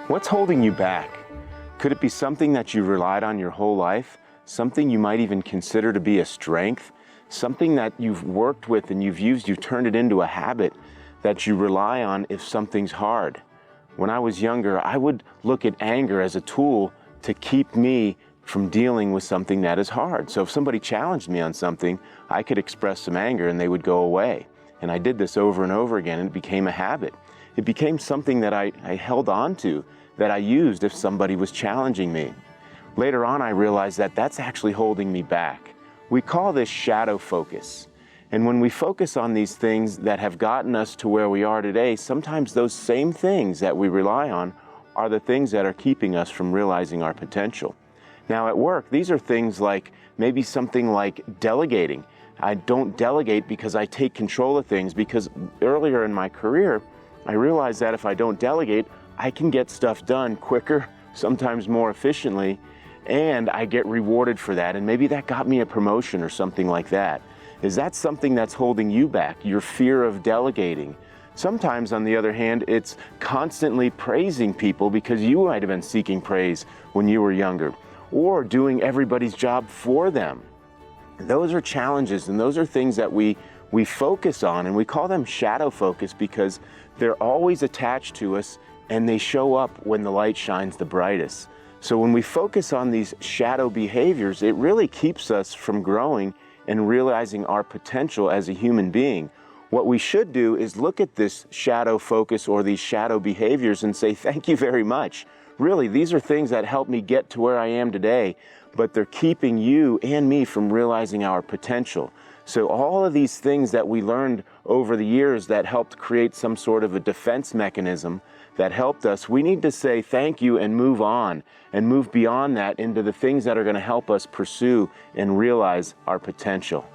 What's holding you back? Could it be something that you relied on your whole life? Something you might even consider to be a strength? Something that you've worked with and you've turned it into a habit that you rely on if something's hard? When I was younger, I would look at anger as a tool to keep me from dealing with something that is hard. So if somebody challenged me on something, I could express some anger and they would go away. And I did this over and over again, and it became a habit. It became something that I held on to, that I used if somebody was challenging me. Later on, I realized that that's actually holding me back. We call this shadow focus. And when we focus on these things that have gotten us to where we are today, sometimes those same things that we rely on are the things that are keeping us from realizing our potential. Now at work, these are things like maybe something like delegating. I don't delegate because I take control of things, because earlier in my career, I realized that if I don't delegate, I can get stuff done quicker, sometimes more efficiently, and I get rewarded for that. And maybe that got me a promotion or something like that. Is that something that's holding you back? Your fear of delegating? Sometimes, on the other hand, it's constantly praising people because you might have been seeking praise when you were younger, or doing everybody's job for them. Those are challenges, and those are things that we focus on, and we call them shadow focus because they're always attached to us and they show up when the light shines the brightest. So when we focus on these shadow behaviors, it really keeps us from growing and realizing our potential as a human being. What we should do is look at this shadow focus or these shadow behaviors and say, thank you very much. Really, these are things that helped me get to where I am today, but they're keeping you and me from realizing our potential. So all of these things that we learned over the years that helped create some sort of a defense mechanism that helped us, we need to say thank you and move on and move beyond that into the things that are going to help us pursue and realize our potential.